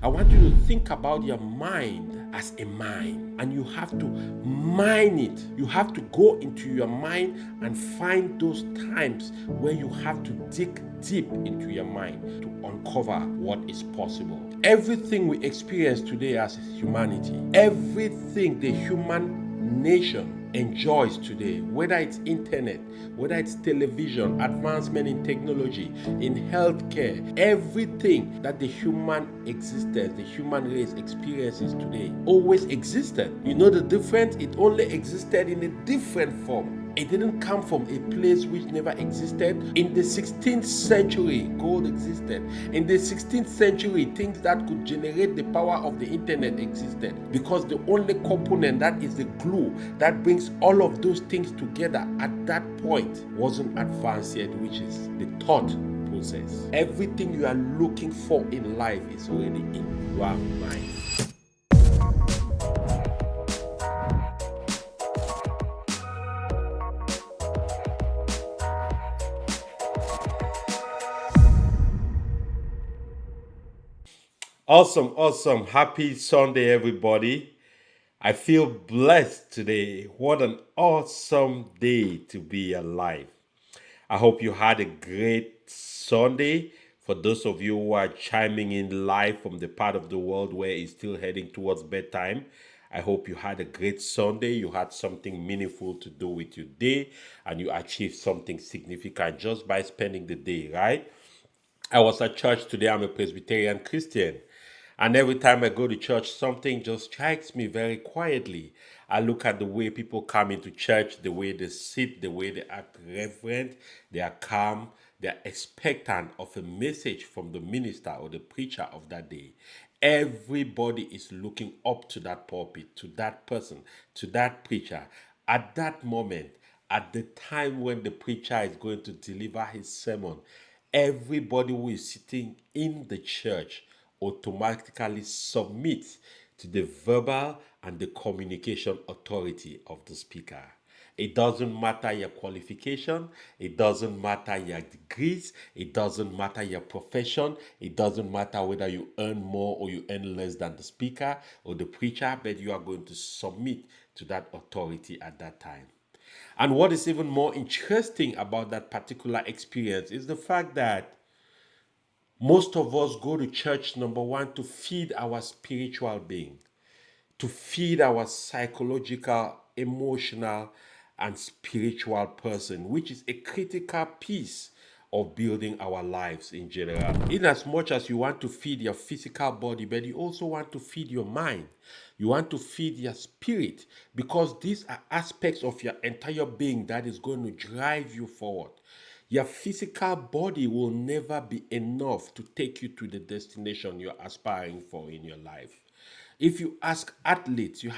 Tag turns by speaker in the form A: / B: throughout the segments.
A: I want you to think about your mind as a mine, and you have to mine it. You have to go into your mind and find those times where you have to dig deep into your mind to uncover what is possible. Everything we experience today as humanity, everything the human nation enjoys today, whether it's internet, whether it's television, advancement in technology, in healthcare, everything that the human existence, the human race experiences today, always existed. You know the difference? It only existed in a different form. It didn't come from a place which never existed. In the 16th century, gold existed. In the 16th century, things that could generate the power of the internet existed, because the only component that is the glue that brings all of those things together at that point wasn't advanced yet, which is the thought process. Everything you are looking for in life is already in your mind. Awesome, awesome. Happy Sunday, everybody. I feel blessed today. What an awesome day to be alive. I hope you had a great Sunday. For those of you who are chiming in live from the part of the world where it's still heading towards bedtime, I hope you had a great Sunday. You had something meaningful to do with your day, and you achieved something significant just by spending the day, right? I was at church today. I'm a Presbyterian Christian. And every time I go to church, something just strikes me very quietly. I look at the way people come into church, the way they sit, the way they act reverent, they are calm, they are expectant of a message from the minister or the preacher of that day. Everybody is looking up to that pulpit, to that person, to that preacher. At that moment, at the time when the preacher is going to deliver his sermon, everybody who is sitting in the church automatically submits to the verbal and the communication authority of the speaker. It doesn't matter your qualification, it doesn't matter your degrees, it doesn't matter your profession, it doesn't matter whether you earn more or you earn less than the speaker or the preacher, but you are going to submit to that authority at that time. And what is even more interesting about that particular experience is the fact that most of us go to church, number one, to feed our spiritual being, to feed our psychological, emotional, and spiritual person, which is a critical piece of building our lives in general. In as much as you want to feed your physical body, but you also want to feed your mind. You want to feed your spirit, because these are aspects of your entire being that is going to drive you forward. Your physical body will never be enough to take you to the destination you're aspiring for in your life. If you ask athletes, you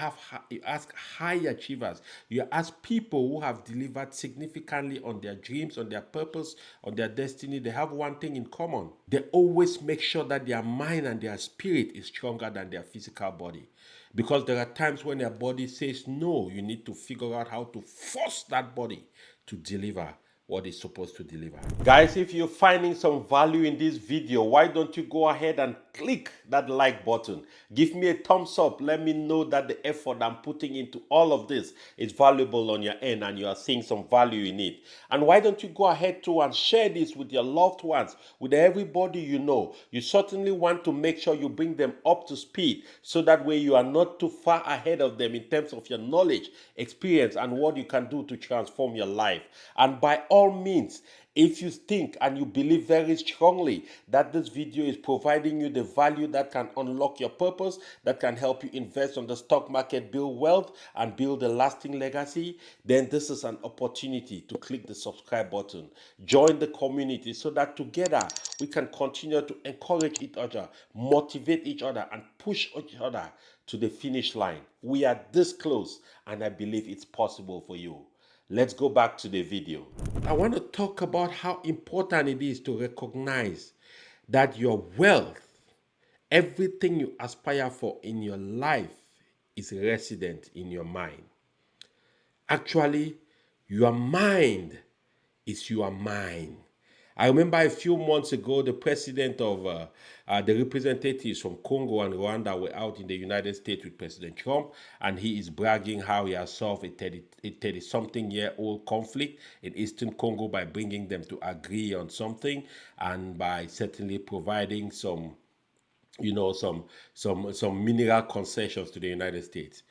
A: ask high achievers, you ask people who have delivered significantly on their dreams, on their purpose, on their destiny, they have one thing in common. They always make sure that their mind and their spirit is stronger than their physical body. Because there are times when their body says no, you need to figure out how to force that body to deliver what it's supposed to deliver. Guys, if you're finding some value in this video, why don't you go ahead and click that like button? Give me a thumbs up. Let me know that the effort I'm putting into all of this is valuable on your end and you are seeing some value in it. And why don't you go ahead too and share this with your loved ones, with everybody you know. You certainly want to make sure you bring them up to speed, so that way you are not too far ahead of them in terms of your knowledge, experience, and what you can do to transform your life. And by all means, if you think and you believe very strongly that this video is providing you the value that can unlock your purpose, that can help you invest on the stock market, build wealth, and build a lasting legacy, then this is an opportunity to click the subscribe button. Join the community so that together we can continue to encourage each other, motivate each other, and push each other to the finish line. We are this close, and I believe it's possible for you. Let's go back to the video. I want to talk about how important it is to recognize that your wealth, everything you aspire for in your life, is resident in your mind. Actually, your mind is your mind. I remember a few months ago, the president of the representatives from Congo and Rwanda were out in the United States with President Trump, and he is bragging how he has solved a 30 something year old conflict in Eastern Congo by bringing them to agree on something and by certainly providing some some mineral concessions to the United States.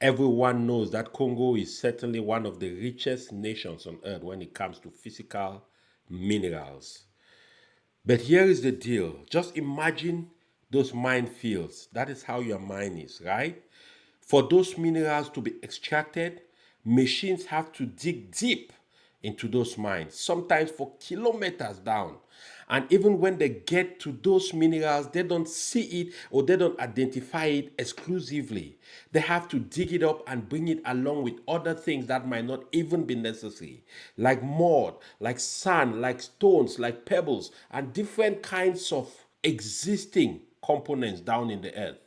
A: Everyone knows that Congo is certainly one of the richest nations on earth when it comes to physical minerals. But here is the deal. Just imagine those minefields. That is how your mine is, right? For those minerals to be extracted, machines have to dig deep into those mines, sometimes for kilometers down. And even when they get to those minerals, they don't see it or they don't identify it exclusively. They have to dig it up and bring it along with other things that might not even be necessary, like mud, like sand, like stones, like pebbles, and different kinds of existing components down in the earth.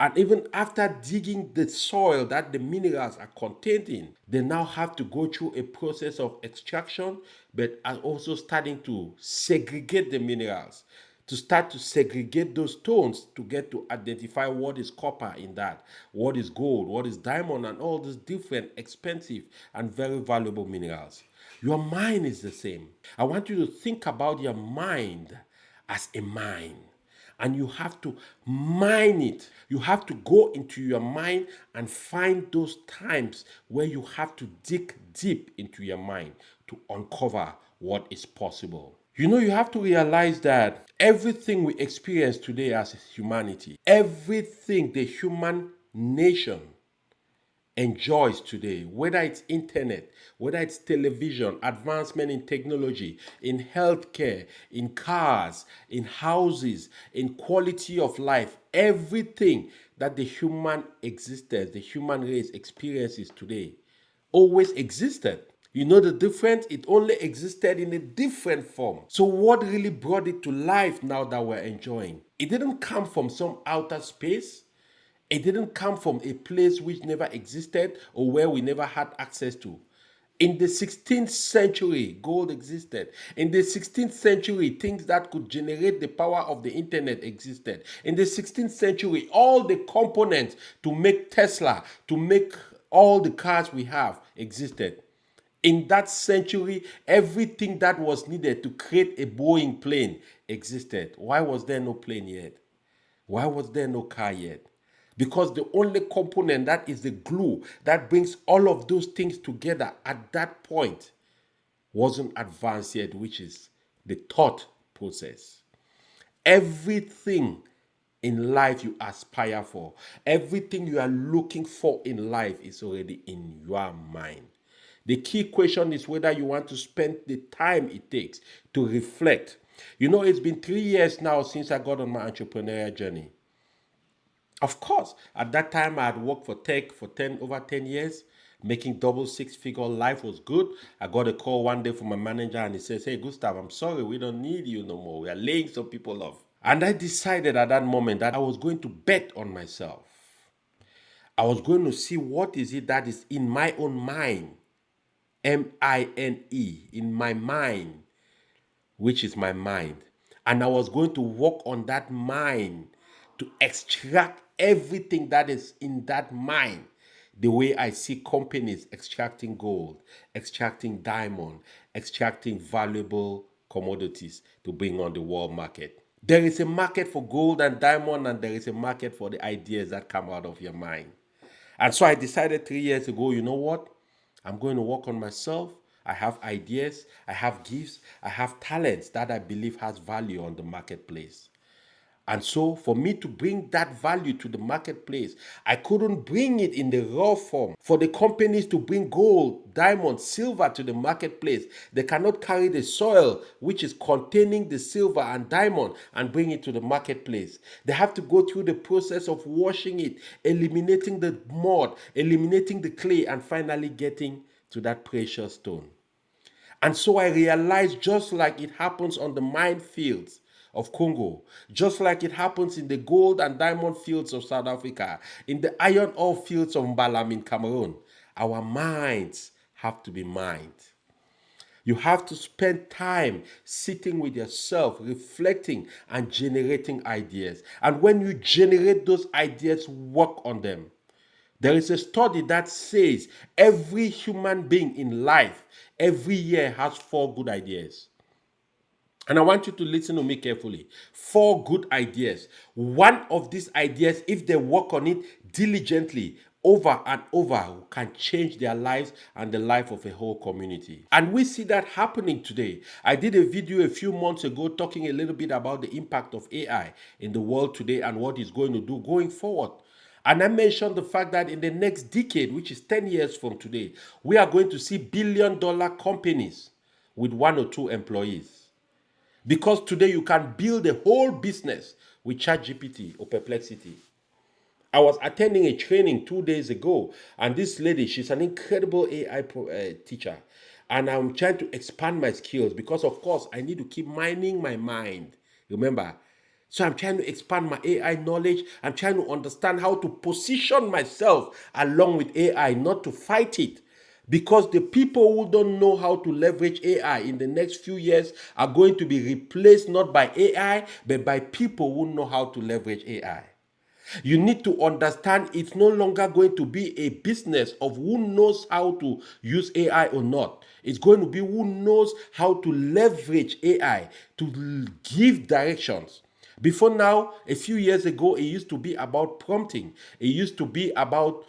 A: And even after digging the soil that the minerals are contained in, they now have to go through a process of extraction, but are also starting to segregate the minerals, to start to segregate those stones to get to identify what is copper in that, what is gold, what is diamond, and all these different expensive and very valuable minerals. Your mind is the same. I want you to think about your mind as a mine, and you have to mine it. You have to go into your mind and find those times where you have to dig deep into your mind to uncover what is possible. You have to realize that everything we experience today as humanity, everything the human nation enjoys today, whether it's internet, whether it's television, advancement in technology, in healthcare, in cars, in houses, in quality of life, everything that the human existence, the human race experiences today, always existed. You know the difference? It only existed in a different form. So, what really brought it to life now that we're enjoying? It didn't come from some outer space. It didn't come from a place which never existed or where we never had access to. In the 16th century, gold existed. In the 16th century, things that could generate the power of the internet existed. In the 16th century, all the components to make Tesla, to make all the cars we have existed. In that century, everything that was needed to create a Boeing plane existed. Why was there no plane yet? Why was there no car yet? Because the only component that is the glue that brings all of those things together at that point wasn't advanced yet, which is the thought process. Everything in life you aspire for, everything you are looking for in life is already in your mind. The key question is whether you want to spend the time it takes to reflect. It's been 3 years now since I got on my entrepreneurial journey. Of course, at that time I had worked for tech for over 10 years, making double six figure. Life was good. I got a call one day from my manager and he says, "Hey Gustav, I'm sorry, we don't need you no more. We are laying some people off." And I decided at that moment that I was going to bet on myself. I was going to see what is it that is in my own mind. MINE, in my mind, which is my mind. And I was going to work on that mind to extract everything that is in that mind. The way I see companies extracting gold, extracting diamond, extracting valuable commodities to bring on the world market. There is a market for gold and diamond, and there is a market for the ideas that come out of your mind. And so I decided 3 years ago, you know what? I'm going to work on myself. I have ideas, I have gifts, I have talents that I believe has value on the marketplace. And so for me to bring that value to the marketplace, I couldn't bring it in the raw form. For the companies to bring gold, diamond, silver to the marketplace, they cannot carry the soil which is containing the silver and diamond and bring it to the marketplace. They have to go through the process of washing it, eliminating the mud, eliminating the clay, and finally getting to that precious stone. And so I realized, just like it happens on the mine fields of Congo, just like it happens in the gold and diamond fields of South Africa, in the iron ore fields of Mbalam in Cameroon, our minds have to be mined. You have to spend time sitting with yourself, reflecting and generating ideas. And when you generate those ideas, work on them. There is a study that says every human being in life every year has 4 good ideas. And I want you to listen to me carefully. 4 good ideas. One of these ideas, if they work on it diligently over and over, can change their lives and the life of a whole community. And we see that happening today. I did a video a few months ago talking a little bit about the impact of AI in the world today and what it's going to do going forward. And I mentioned the fact that in the next decade, which is 10 years from today, we are going to see billion-dollar companies with 1 or 2 employees. Because today you can build a whole business with ChatGPT or Perplexity. I was attending a training 2 days ago, and this lady, she's an incredible AI teacher. And I'm trying to expand my skills because, of course, I need to keep mining my mind. Remember? So I'm trying to expand my AI knowledge. I'm trying to understand how to position myself along with AI, not to fight it. Because the people who don't know how to leverage AI in the next few years are going to be replaced not by AI, but by people who know how to leverage AI. You need to understand it's no longer going to be a business of who knows how to use AI or not. It's going to be who knows how to leverage AI to give directions. Before now, a few years ago, it used to be about prompting. It used to be about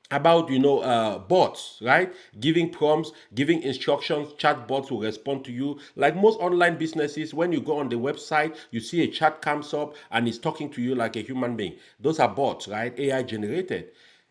A: bots, right? Giving prompts, giving instructions. Chat bots will respond to you. Like most online businesses, when you go on the website, you see a chat comes up and it's talking to you like a human being. Those are bots, right? AI generated.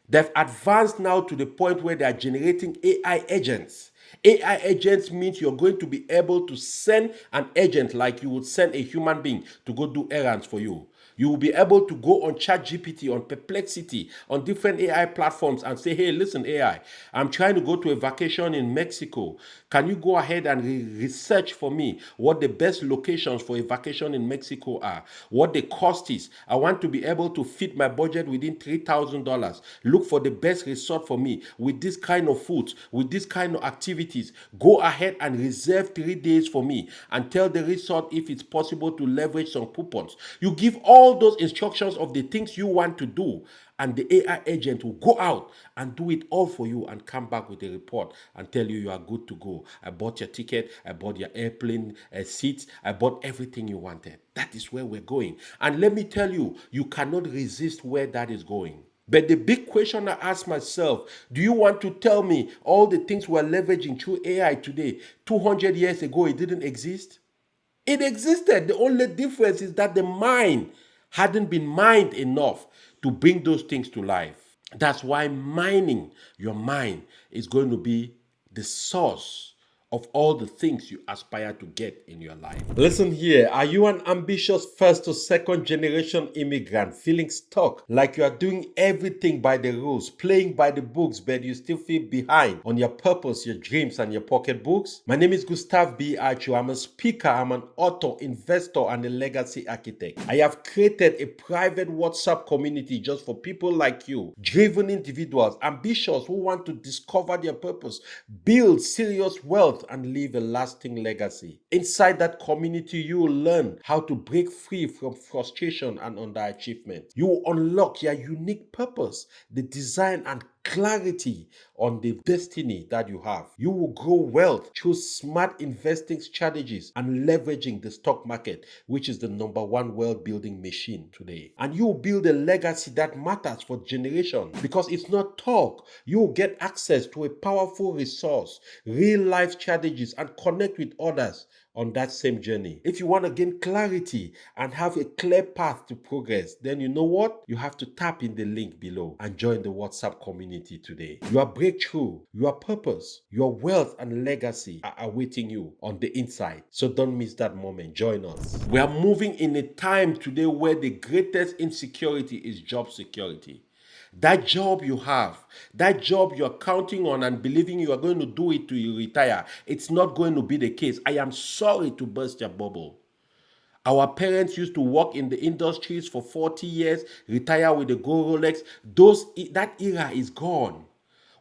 A: They've advanced now to the point where they are generating AI agents. AI agents means you're going to be able to send an agent like you would send a human being to go do errands for you. You will be able to go on ChatGPT, on Perplexity, on different AI platforms and say, hey, listen, AI, I'm trying to go to a vacation in Mexico. Can you go ahead and research for me what the best locations for a vacation in Mexico are, what the cost is? I want to be able to fit my budget within $3,000. Look for the best resort for me with this kind of food, with this kind of activities. Go ahead and reserve 3 days for me and tell the resort if it's possible to leverage some coupons. You give all those instructions of the things you want to do, and the AI agent will go out and do it all for you and come back with a report and tell you are good to go. I bought your ticket, I bought your airplane seats, I bought everything you wanted. That is where we're going. And let me tell you, you cannot resist where that is going. But the big question I ask myself, do you want to tell me all the things we're leveraging through AI today, 200 years ago, it didn't exist? It existed. The only difference is that the mind hadn't been mined enough to bring those things to life. That's why mining your mind is going to be the source of all the things you aspire to get in your life. Listen here, are you an ambitious first or second generation immigrant feeling stuck like you are doing everything by the rules, playing by the books, but you still feel behind on your purpose, your dreams, and your pocketbooks? My name is Gustav B. Achu. I'm a speaker, I'm an author, investor, and a legacy architect. I have created a private WhatsApp community just for people like you, driven individuals, ambitious who want to discover their purpose, build serious wealth, and leave a lasting legacy. Inside that community, you will learn how to break free from frustration and underachievement. You will unlock your unique purpose, the design and clarity on the destiny that you have. You will grow wealth through smart investing strategies and leveraging the stock market, which is the number one wealth building machine today. And you will build a legacy that matters for generations because it's not talk. You will get access to a powerful resource, real life strategies, and connect with others on that same journey. If you want to gain clarity and have a clear path to progress, then you know what? You have to tap in the link below and join the WhatsApp community today. Your breakthrough, your purpose, your wealth and legacy are awaiting you on the inside. So don't miss that moment. Join us. We are moving in a time today where the greatest insecurity is job security. That job you have, that job you're counting on and believing you are going to do it till you retire, it's not going to be the case. I am sorry to burst your bubble. Our parents used to work in the industries for 40 years, retire with a gold Rolex. That era is gone.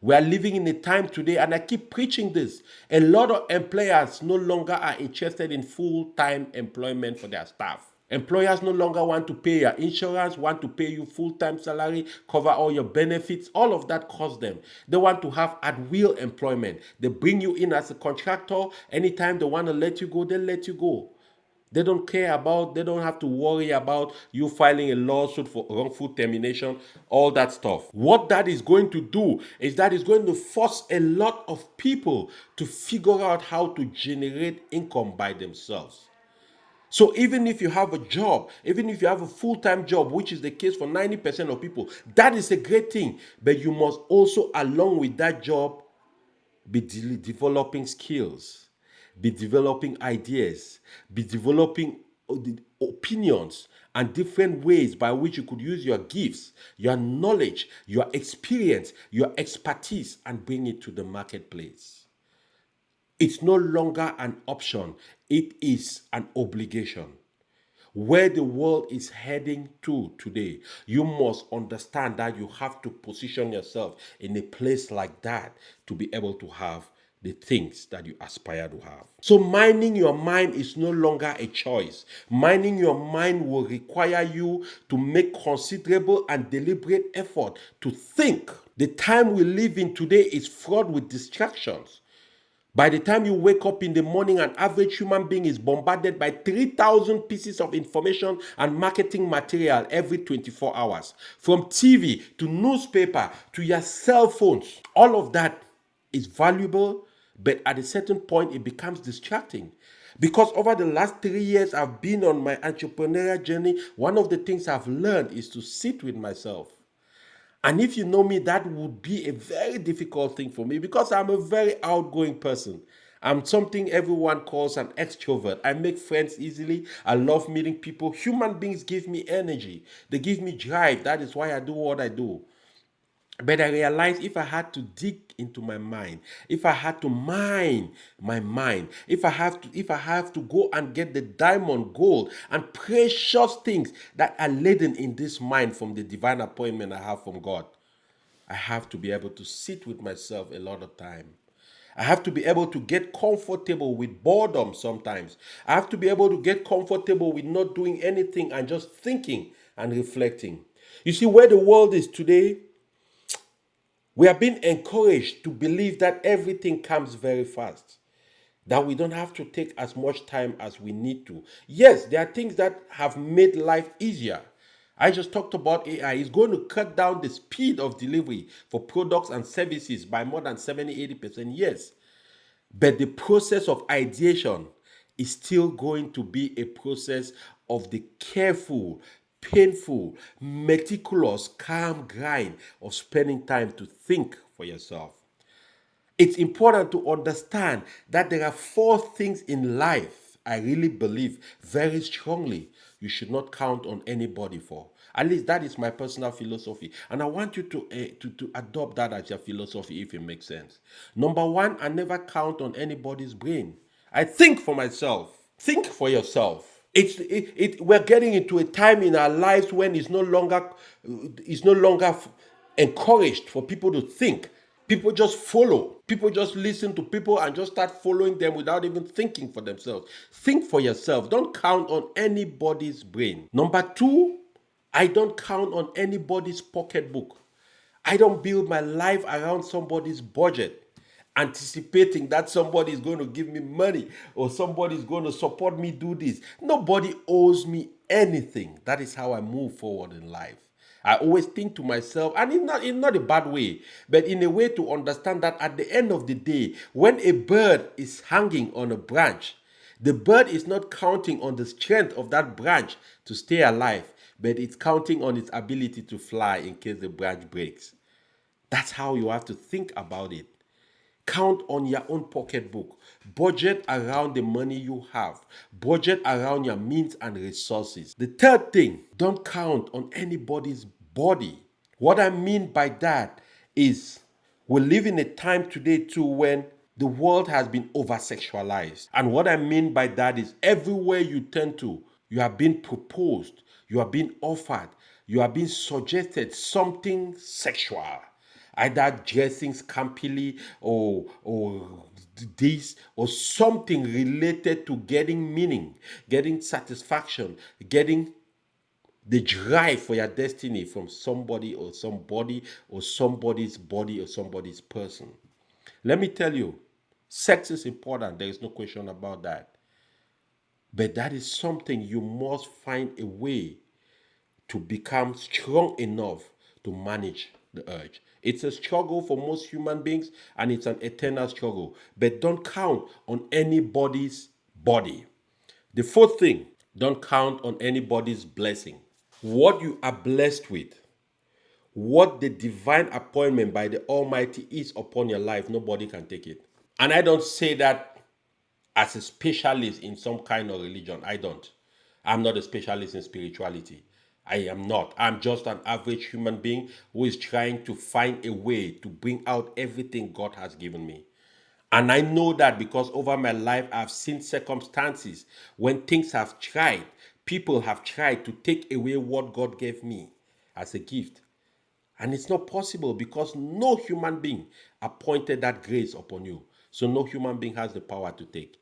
A: We are living in a time today, and I keep preaching this. A lot of employers no longer are interested in full-time employment for their staff. Employers no longer want to pay your insurance, want to pay you full-time salary, cover all your benefits. All of that costs them. They want to have at-will employment. They bring you in as a contractor. Anytime they want to let you go, they let you go. They don't care about, they don't have to worry about you filing a lawsuit for wrongful termination, all that stuff. What that is going to do is that it's going to force a lot of people to figure out how to generate income by themselves. So even if you have a job, even if you have a full-time job, which is the case for 90% of people, that is a great thing. But you must also, along with that job, be developing skills, be developing ideas, be developing opinions and different ways by which you could use your gifts, your knowledge, your experience, your expertise, and bring it to the marketplace. It's no longer an option, it is an obligation. Where the world is heading to today, you must understand that you have to position yourself in a place like that to be able to have the things that you aspire to have. So minding your mind is no longer a choice. Minding your mind will require you to make considerable and deliberate effort to think. The time we live in today is fraught with distractions. By the time you wake up in the morning, an average human being is bombarded by 3,000 pieces of information and marketing material every 24 hours. From TV to newspaper to your cell phones. All of that is valuable, but at a certain point it becomes distracting. Because over the last 3 years I've been on my entrepreneurial journey, one of the things I've learned is to sit with myself. And if you know me, that would be a very difficult thing for me because I'm a very outgoing person. I'm something everyone calls an extrovert. I make friends easily. I love meeting people. Human beings give me energy. They give me drive. That is why I do what I do. But I realized if I had to dig into my mind, if I had to mine my mind, if I have to go and get the diamond, gold, and precious things that are laden in this mind from the divine appointment I have from God, I have to be able to sit with myself a lot of time. I have to be able to get comfortable with boredom sometimes. I have to be able to get comfortable with not doing anything and just thinking and reflecting. You see, where the world is today, we are being encouraged to believe that everything comes very fast, that we don't have to take as much time as we need to. Yes, there are things that have made life easier. I just talked about AI. It's going to cut down the speed of delivery for products and services by more than 70-80%. Yes. But the process of ideation is still going to be a process of the careful, painful, meticulous, calm grind of spending time to think for yourself. It's important to understand that there are 4 things in life I really believe very strongly you should not count on anybody for. At least that is my personal philosophy. And I want you to adopt that as your philosophy if it makes sense. Number 1, I never count on anybody's brain. I think for myself. Think for yourself. We're getting into a time in our lives when it's no longer encouraged for people to think. People just follow. People just listen to people and just start following them without even thinking for themselves. Think for yourself. Don't count on anybody's brain. Number 2, I don't count on anybody's pocketbook. I don't build my life around somebody's budget, anticipating that somebody is going to give me money or somebody is going to support me do this. Nobody owes me anything. That is how I move forward in life. I always think to myself, and in not a bad way, but in a way to understand that at the end of the day, when a bird is hanging on a branch, the bird is not counting on the strength of that branch to stay alive, but it's counting on its ability to fly in case the branch breaks. That's how you have to think about it. Count on your own pocketbook. Budget around the money you have. Budget around your means and resources. The third thing, don't count on anybody's body. What I mean by that is we live in a time today too when the world has been over-sexualized. And what I mean by that is everywhere you turn to, you are being proposed, you are being offered, you are being suggested something sexual. either dressing scampily or this or something related to getting meaning, getting satisfaction, getting the drive for your destiny from somebody or somebody's body or somebody's person. Let me tell you, sex is important. There is no question about that. But that is something you must find a way to become strong enough to manage the urge. It's a struggle for most human beings and it's an eternal struggle. But don't count on anybody's body. The fourth thing, don't count on anybody's blessing. What you are blessed with, what the divine appointment by the Almighty is upon your life, nobody can take it. And I don't say that as a specialist in some kind of religion. I don't. I'm not a specialist in spirituality. I am not. I'm just an average human being who is trying to find a way to bring out everything God has given me. And I know that because over my life, I've seen circumstances when things have tried, people have tried to take away what God gave me as a gift. And it's not possible because no human being appointed that grace upon you. So no human being has the power to take.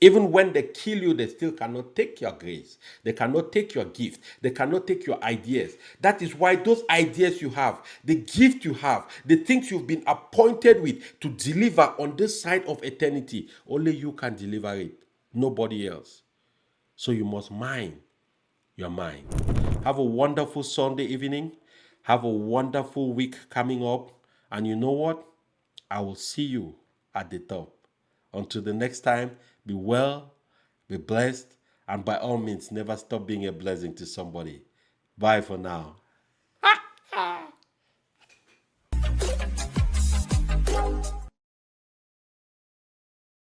A: Even when they kill you, they still cannot take your grace. They cannot take your gift. They cannot take your ideas. That is why those ideas you have, the gift you have, the things you've been appointed with to deliver on this side of eternity, only you can deliver it. Nobody else. So you must mind your mind. Have a wonderful Sunday evening. Have a wonderful week coming up. And you know what? I will see you at the top. Until the next time, be well, be blessed, and by all means, never stop being a blessing to somebody. Bye for now.